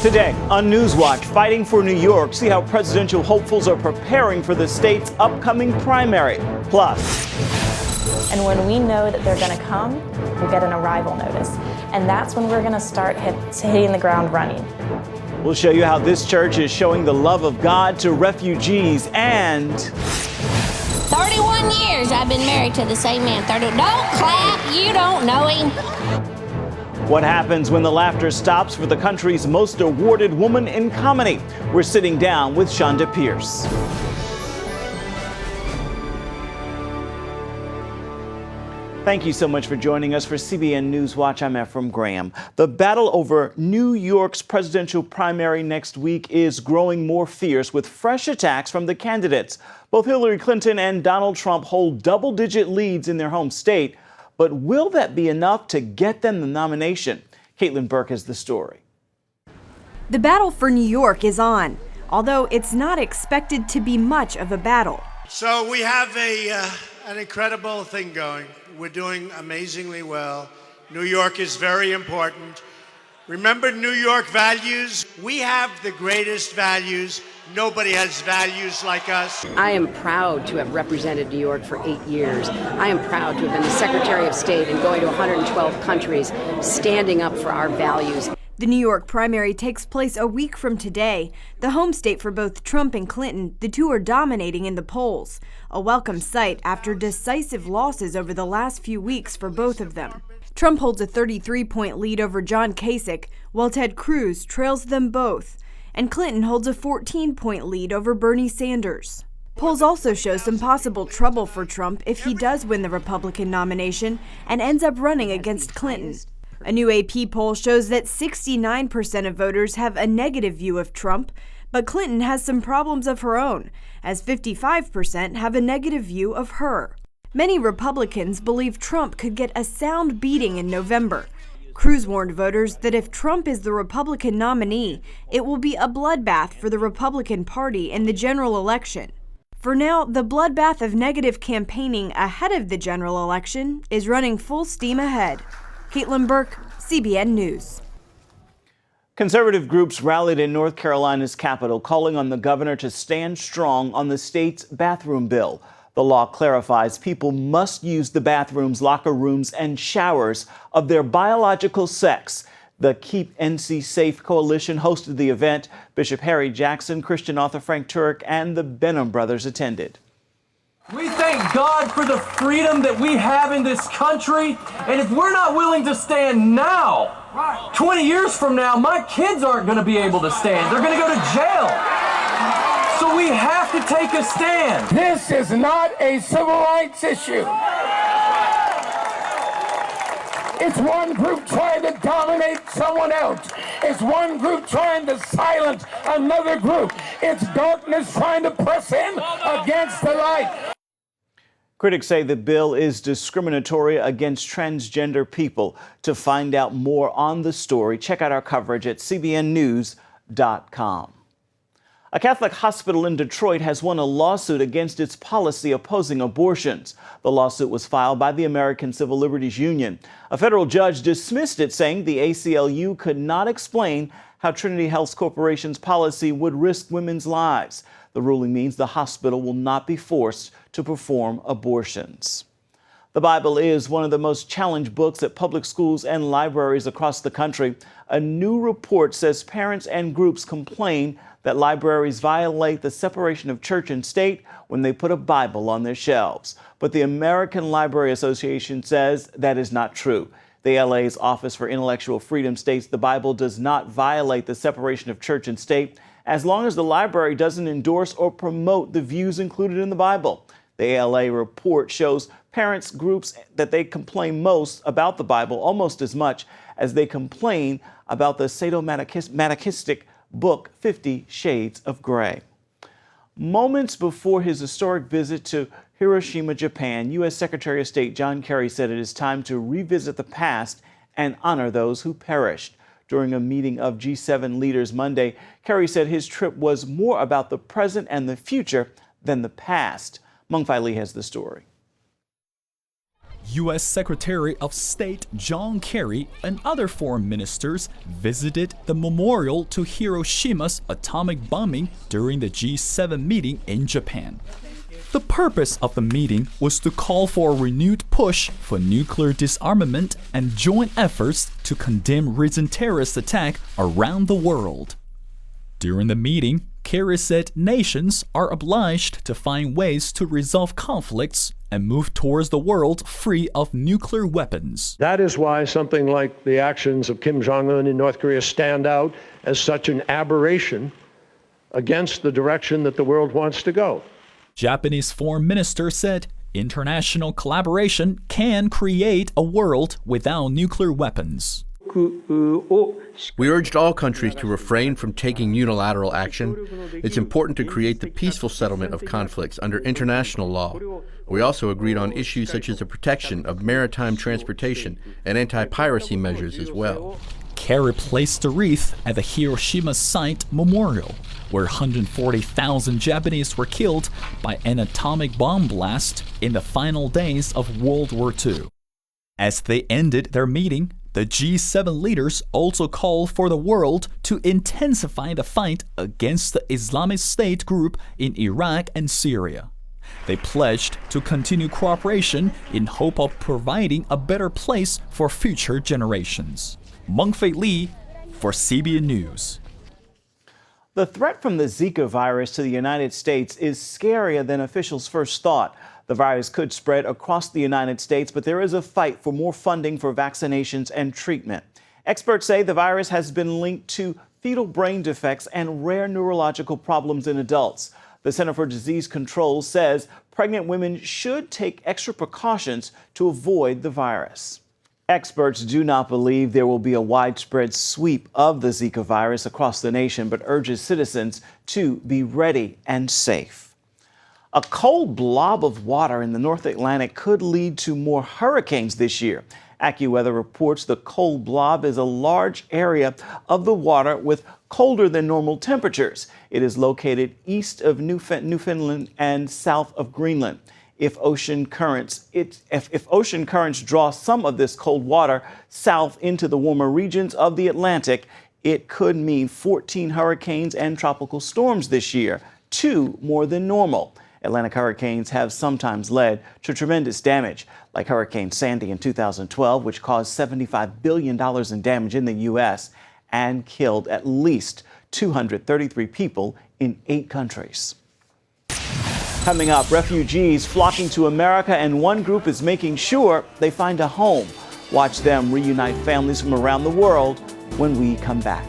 Today on NewsWatch, fighting for New York, see how presidential hopefuls are preparing for the state's upcoming primary. Plus, and when we know that they're going to come, we'll get an arrival notice. And that's when we're going to start hitting the ground running. We'll show you how this church is showing the love of God to refugees. And 31 years I've been married to the same man. Don't clap, you don't know him. What happens when the laughter stops for the country's most awarded woman in comedy? We're sitting down with Shonda Pierce. Thank you so much for joining us for CBN NewsWatch. I'm Ephraim Graham. The battle over New York's presidential primary next week is growing more fierce with fresh attacks from the candidates. Both Hillary Clinton and Donald Trump hold double-digit leads in their home state. But will that be enough to get them the nomination? Caitlin Burke has the story. The battle for New York is on, although it's not expected to be much of a battle. So we have an incredible thing going. We're doing amazingly well. New York is very important. Remember New York values? We have the greatest values. Nobody has values like us. I am proud to have represented New York for 8 years. I am proud to have been the Secretary of State and going to 112 countries, standing up for our values. The New York primary takes place a week from today. The home state for both Trump and Clinton, the two are dominating in the polls. A welcome sight after decisive losses over the last few weeks for both of them. Trump holds a 33-point lead over John Kasich, while Ted Cruz trails them both. And Clinton holds a 14-point lead over Bernie Sanders. Polls also show some possible trouble for Trump if he does win the Republican nomination and ends up running against Clinton. A new AP poll shows that 69% of voters have a negative view of Trump, but Clinton has some problems of her own, as 55% have a negative view of her. Many Republicans believe Trump could get a sound beating in November. Cruz warned voters that if Trump is the Republican nominee, it will be a bloodbath for the Republican Party in the general election. For now, the bloodbath of negative campaigning ahead of the general election is running full steam ahead. Caitlin Burke, CBN News. Conservative groups rallied in North Carolina's capital, calling on the governor to stand strong on the state's bathroom bill. The law clarifies people must use the bathrooms, locker rooms, and showers of their biological sex. The Keep NC Safe Coalition hosted the event. Bishop Harry Jackson, Christian author Frank Turek, and the Benham brothers attended. We thank God for the freedom that we have in this country, and if we're not willing to stand now, 20 years from now, my kids aren't going to be able to stand. They're going to go to jail. So we have to take a stand. This is not a civil rights issue. It's one group trying to dominate someone else. It's one group trying to silence another group. It's darkness trying to press in against the light. Critics say the bill is discriminatory against transgender people. To find out more on the story, check out our coverage at cbnnews.com. A Catholic hospital in Detroit has won a lawsuit against its policy opposing abortions. The lawsuit was filed by the American Civil Liberties Union. A federal judge dismissed it, saying the ACLU could not explain how Trinity Health Corporation's policy would risk women's lives. The ruling means the hospital will not be forced to perform abortions. The Bible is one of the most challenged books at public schools and libraries across the country. A new report says parents and groups complain that libraries violate the separation of church and state when they put a Bible on their shelves. But the American Library Association says that is not true. The LA's Office for Intellectual Freedom states the Bible does not violate the separation of church and state as long as the library doesn't endorse or promote the views included in the Bible. The ALA report shows parents groups that they complain most about the Bible almost as much as they complain about the sadomasochistic book 50 Shades of Grey. Moments before his historic visit to Hiroshima, Japan, U.S. Secretary of State John Kerry said it is time to revisit the past and honor those who perished. During a meeting of G7 leaders Monday, Kerry said his trip was more about the present and the future than the past. Mung Fai Lee has the story. U.S. Secretary of State John Kerry and other foreign ministers visited the memorial to Hiroshima's atomic bombing during the G7 meeting in Japan. The purpose of the meeting was to call for a renewed push for nuclear disarmament and joint efforts to condemn recent terrorist attacks around the world. During the meeting, Kerry said nations are obliged to find ways to resolve conflicts and move towards the world free of nuclear weapons. That is why something like the actions of Kim Jong-un in North Korea stand out as such an aberration against the direction that the world wants to go. Japanese Foreign Minister said international collaboration can create a world without nuclear weapons. We urged all countries to refrain from taking unilateral action. It's important to create the peaceful settlement of conflicts under international law. We also agreed on issues such as the protection of maritime transportation and anti-piracy measures as well. Kerry placed a wreath at the Hiroshima Site Memorial, where 140,000 Japanese were killed by an atomic bomb blast in the final days of World War II. As they ended their meeting, the G7 leaders also called for the world to intensify the fight against the Islamic State group in Iraq and Syria. They pledged to continue cooperation in hope of providing a better place for future generations. Mengfei Li for CBN News. The threat from the Zika virus to the United States is scarier than officials first thought. The virus could spread across the United States, but there is a fight for more funding for vaccinations and treatment. Experts say the virus has been linked to fetal brain defects and rare neurological problems in adults. The Center for Disease Control says pregnant women should take extra precautions to avoid the virus. Experts do not believe there will be a widespread sweep of the Zika virus across the nation, but urges citizens to be ready and safe. A cold blob of water in the North Atlantic could lead to more hurricanes this year. AccuWeather reports the cold blob is a large area of the water with colder than normal temperatures. It is located east of Newfoundland and south of Greenland. If ocean currents draw some of this cold water south into the warmer regions of the Atlantic, it could mean 14 hurricanes and tropical storms this year, 2 more than normal. Atlantic hurricanes have sometimes led to tremendous damage, like Hurricane Sandy in 2012, which caused $75 billion in damage in the U.S. and killed at least 233 people in 8 countries. Coming up, refugees flocking to America, and one group is making sure they find a home. Watch them reunite families from around the world when we come back.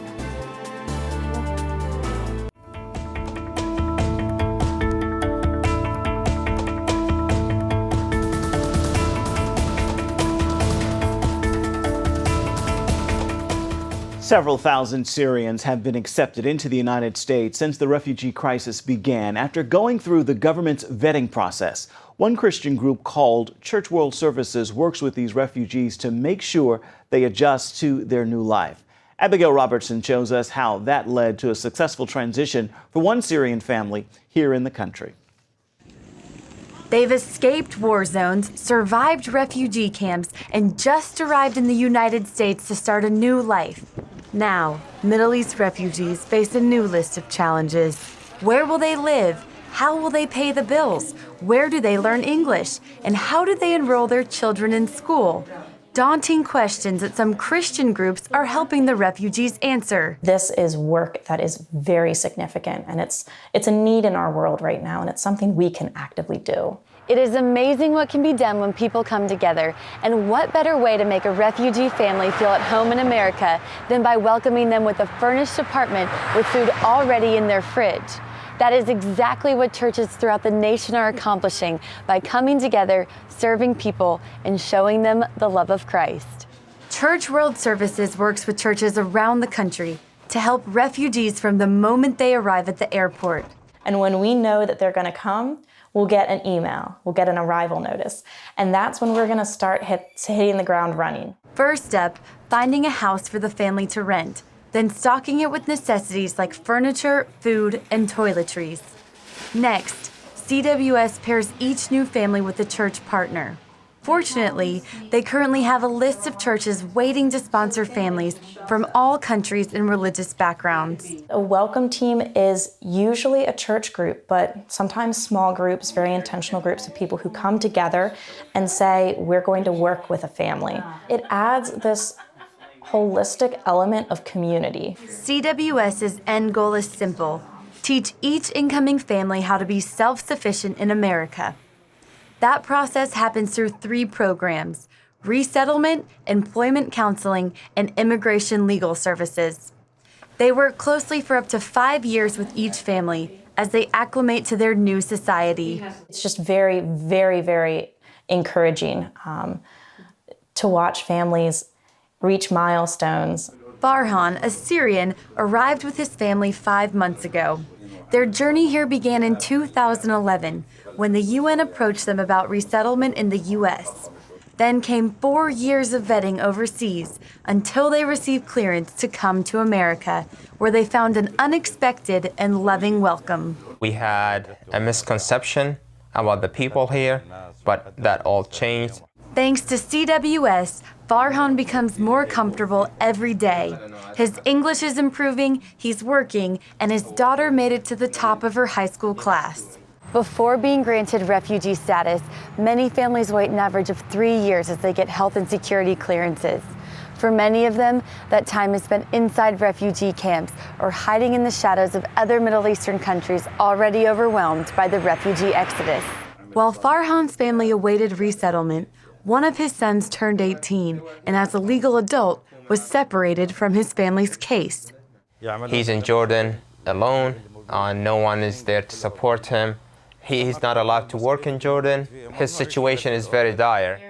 Several thousand Syrians have been accepted into the United States since the refugee crisis began after going through the government's vetting process. One Christian group called Church World Services works with these refugees to make sure they adjust to their new life. Abigail Robertson shows us how that led to a successful transition for one Syrian family here in the country. They've escaped war zones, survived refugee camps, and just arrived in the United States to start a new life. Now, Middle East refugees face a new list of challenges. Where will they live? How will they pay the bills? Where do they learn English? And how do they enroll their children in school? Daunting questions that some Christian groups are helping the refugees answer. This is work that is very significant, and it's a need in our world right now, and it's something we can actively do. It is amazing what can be done when people come together, and what better way to make a refugee family feel at home in America than by welcoming them with a furnished apartment with food already in their fridge. That is exactly what churches throughout the nation are accomplishing by coming together, serving people, and showing them the love of Christ. Church World Services works with churches around the country to help refugees from the moment they arrive at the airport. And when we know that they're going to come, we'll get an email, we'll get an arrival notice. And that's when we're going to start hitting the ground running. First up, finding a house for the family to rent, then stocking it with necessities like furniture, food, and toiletries. Next, CWS pairs each new family with a church partner. Fortunately, they currently have a list of churches waiting to sponsor families from all countries and religious backgrounds. A welcome team is usually a church group, but sometimes small groups, very intentional groups of people who come together and say, we're going to work with a family. It adds this holistic element of community. CWS's end goal is simple: teach each incoming family how to be self-sufficient in America. That process happens through 3 programs: resettlement, employment counseling, and immigration legal services. They work closely for up to 5 years with each family as they acclimate to their new society. It's just very, very, very encouraging to watch families reach milestones. Farhan, a Syrian, arrived with his family 5 months ago. Their journey here began in 2011 when the UN approached them about resettlement in the U.S. Then came 4 years of vetting overseas until they received clearance to come to America, where they found an unexpected and loving welcome. We had a misconception about the people here, but that all changed. Thanks to CWS, Farhan becomes more comfortable every day. His English is improving, he's working, and his daughter made it to the top of her high school class. Before being granted refugee status, many families wait an average of 3 years as they get health and security clearances. For many of them, that time is spent inside refugee camps or hiding in the shadows of other Middle Eastern countries already overwhelmed by the refugee exodus. While Farhan's family awaited resettlement, one of his sons turned 18 and as a legal adult was separated from his family's case. He's in Jordan alone, no one is there to support him. He's not allowed to work in Jordan. His situation is very dire.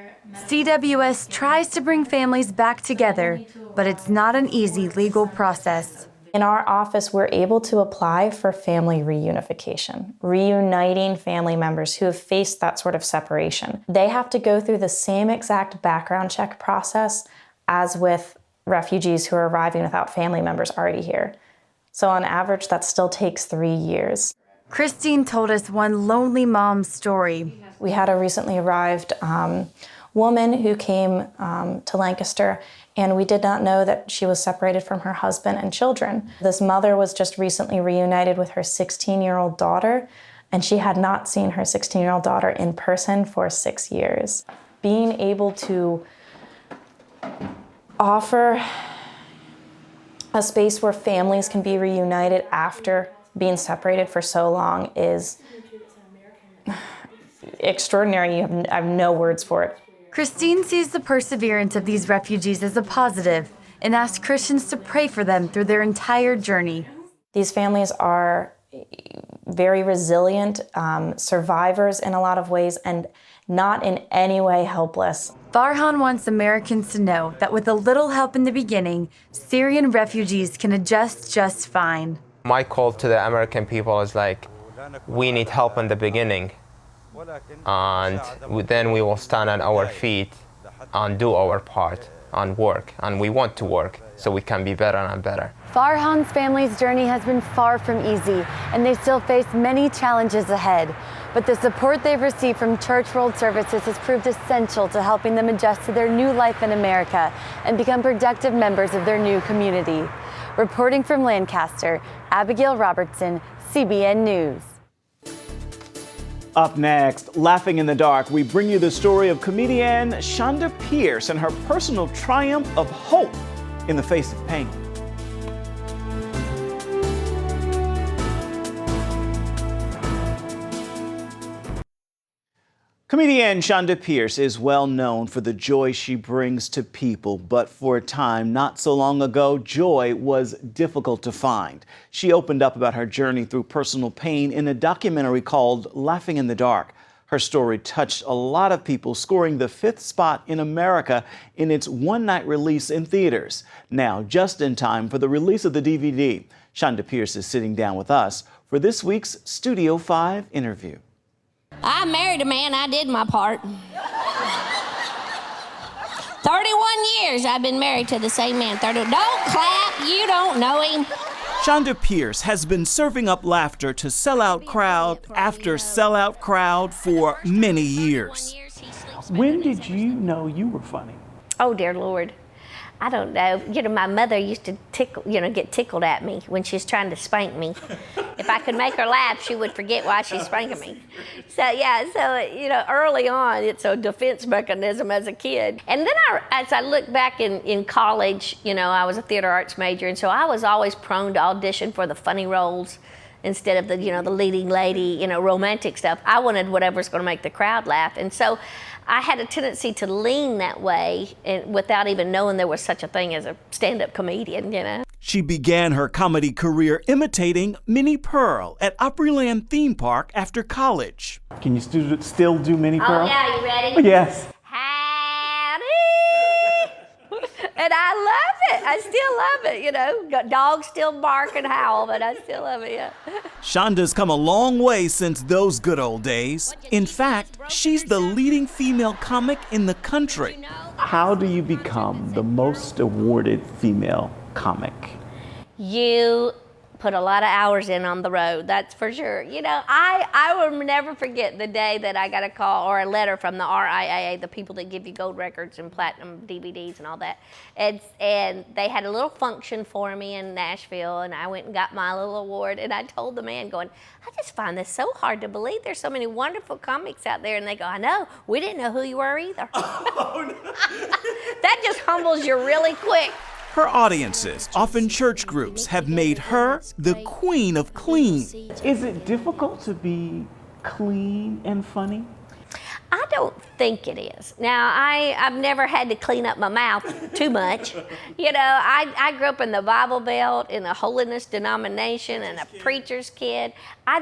CWS tries to bring families back together, but it's not an easy legal process. In our office, we're able to apply for family reunification, reuniting family members who have faced that sort of separation. They have to go through the same exact background check process as with refugees who are arriving without family members already here. So on average, that still takes 3 years. Christine told us one lonely mom's story. We had a recently arrived woman who came to Lancaster, and we did not know that she was separated from her husband and children. This mother was just recently reunited with her 16-year-old daughter, and she had not seen her 16-year-old daughter in person for 6 years. Being able to offer a space where families can be reunited after being separated for so long is extraordinary. I have no words for it. Christine sees the perseverance of these refugees as a positive and asks Christians to pray for them through their entire journey. These families are very resilient, survivors in a lot of ways, and not in any way helpless. Farhan wants Americans to know that with a little help in the beginning, Syrian refugees can adjust just fine. My call to the American people is like, we need help in the beginning, and then we will stand on our feet and do our part and work, and we want to work so we can be better and better. Farhan's family's journey has been far from easy, and they still face many challenges ahead. But the support they've received from Church World Services has proved essential to helping them adjust to their new life in America and become productive members of their new community. Reporting from Lancaster, Abigail Robertson, CBN News. Up next, Laughing in the Dark, we bring you the story of comedian Shonda Pierce and her personal triumph of hope in the face of pain. Comedian Shonda Pierce is well known for the joy she brings to people, but for a time not so long ago, joy was difficult to find. She opened up about her journey through personal pain in a documentary called Laughing in the Dark. Her story touched a lot of people, scoring the 5th spot in America in its one-night release in theaters. Now, just in time for the release of the DVD, Shonda Pierce is sitting down with us for this week's Studio 5 interview. I married a man, I did my part. 31 years I've been married to the same man. Don't clap, you don't know him. Shonda Pierce has been serving up laughter to sellout crowd after sellout crowd for many years. When did you know you were funny? Oh, dear Lord. I don't know. You know, my mother used to get tickled at me when she was trying to spank me. If I could make her laugh, she would forget why she's spanking me. So, early on, it's a defense mechanism as a kid. And then as I look back in college, I was a theater arts major, and so I was always prone to audition for the funny roles instead of the leading lady, romantic stuff. I wanted whatever's going to make the crowd laugh. And so I had a tendency to lean that way without even knowing there was such a thing as a stand-up comedian, She began her comedy career imitating Minnie Pearl at Opryland Theme Park after college. Can you still do Minnie Pearl? Oh, yeah, you ready? Yes. Howdy! And I love it. I still love it, Dogs still bark and howl, but I still love it, yeah. Shonda's come a long way since those good old days. In fact, she's the leading female comic in the country. How do you become the most awarded female comic? You put a lot of hours in on the road, that's for sure. I will never forget the day that I got a call or a letter from the RIAA, the people that give you gold records and platinum DVDs and all that. And they had a little function for me in Nashville, and I went and got my little award. And I told the man, going, I just find this so hard to believe. There's so many wonderful comics out there. And they go, I know, we didn't know who you were either. Oh, no. That just humbles you really quick. Her audiences, often church groups, have made her the queen of clean. Is it difficult to be clean and funny? I don't think it is. Now, I've never had to clean up my mouth too much. I grew up in the Bible Belt, in a holiness denomination, and a preacher's kid. I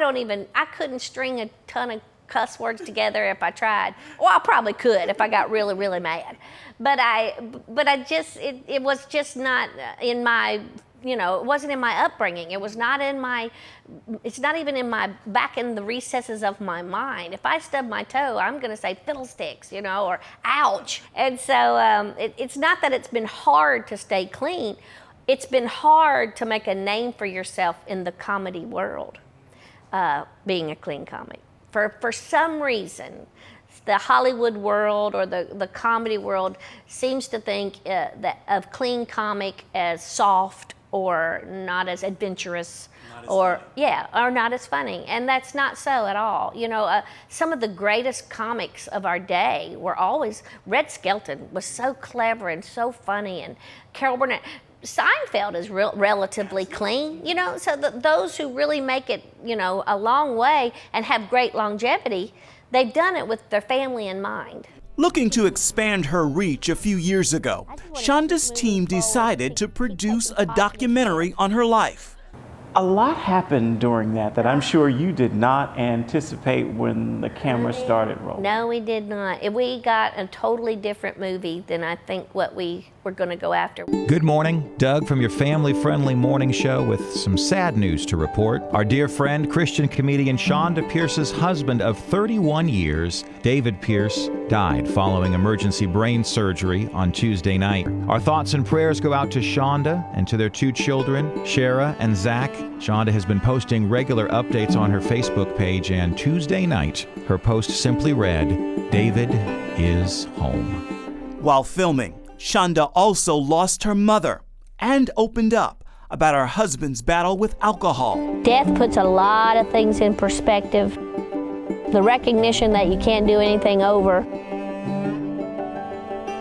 couldn't string a ton of cuss words together if I tried. Well, I probably could if I got really, really mad. But it was just not in my, it wasn't in my upbringing. It's not even in my, back in the recesses of my mind. If I stub my toe, I'm going to say fiddlesticks, or ouch. And so it's not that it's been hard to stay clean. It's been hard to make a name for yourself in the comedy world, being a clean comic. For some reason, the Hollywood world or the comedy world seems to think of clean comic as soft or not as adventurous or not as funny. And that's not so at all. Some of the greatest comics of our day were always, Red Skelton was so clever and so funny, and Carol Burnett. Seinfeld is relatively clean, so those who really make it, a long way and have great longevity, they've done it with their family in mind. Looking to expand her reach a few years ago, Shonda's team decided to produce a documentary on her life. A lot happened during that I'm sure you did not anticipate when the camera started rolling. No, we did not. We got a totally different movie than I think what we were going to go after. Good morning. Doug from your family-friendly morning show with some sad news to report. Our dear friend, Christian comedian Shonda Pierce's husband of 31 years, David Pierce, died following emergency brain surgery on Tuesday night. Our thoughts and prayers go out to Shonda and to their two children, Shara and Zach. Shonda has been posting regular updates on her Facebook page, and Tuesday night, her post simply read, "David is home." While filming, Shonda also lost her mother and opened up about her husband's battle with alcohol. Death puts a lot of things in perspective. The recognition that you can't do anything over.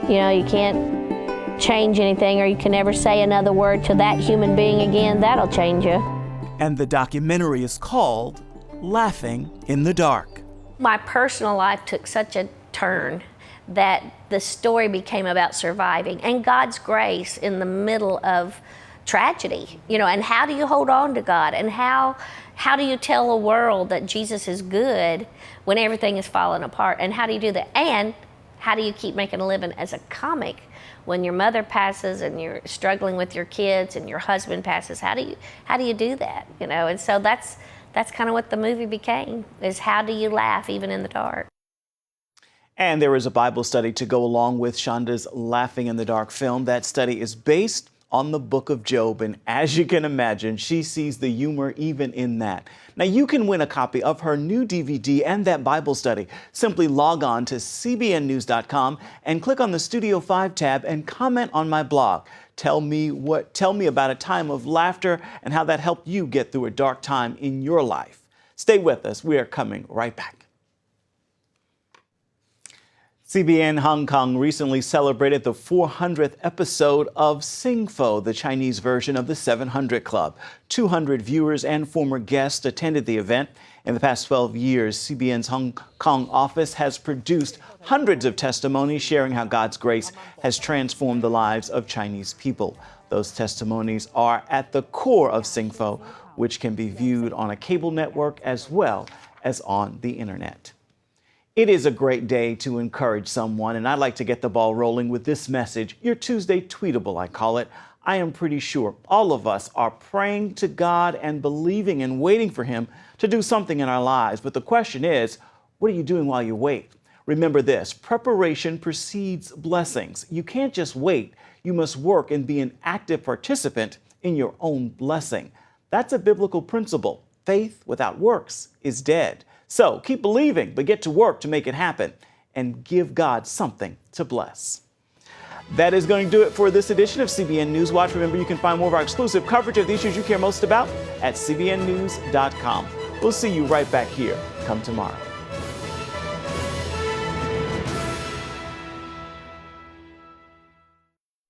You can't change anything, or you can never say another word to that human being again. That'll change you. And the documentary is called Laughing in the Dark. My personal life took such a turn that the story became about surviving and God's grace in the middle of tragedy, and how do you hold on to God, and how do you tell the world that Jesus is good when everything is falling apart, and how do you do that, and how do you keep making a living as a comic when your mother passes and you're struggling with your kids and your husband passes? How do you do that, and so that's kind of what the movie became, is how do you laugh even in the dark. And there is a Bible study to go along with Shonda's Laughing in the Dark film. That study is based on the book of Job, and as you can imagine, she sees the humor even in that. Now, you can win a copy of her new DVD and that Bible study. Simply log on to cbnnews.com and click on the Studio 5 tab and comment on my blog. Tell me about a time of laughter and how that helped you get through a dark time in your life. Stay with us. We are coming right back. CBN Hong Kong recently celebrated the 400th episode of Sing Fo, the Chinese version of the 700 Club. 200 viewers and former guests attended the event. In the past 12 years, CBN's Hong Kong office has produced hundreds of testimonies sharing how God's grace has transformed the lives of Chinese people. Those testimonies are at the core of Sing Fo, which can be viewed on a cable network as well as on the internet. It is a great day to encourage someone, and I'd like to get the ball rolling with this message, your Tuesday Tweetable, I call it. I am pretty sure all of us are praying to God and believing and waiting for Him to do something in our lives. But the question is, what are you doing while you wait? Remember this, preparation precedes blessings. You can't just wait. You must work and be an active participant in your own blessing. That's a biblical principle. Faith without works is dead. So keep believing, but get to work to make it happen and give God something to bless. That is going to do it for this edition of CBN NewsWatch. Remember, you can find more of our exclusive coverage of the issues you care most about at cbnnews.com. We'll see you right back here come tomorrow.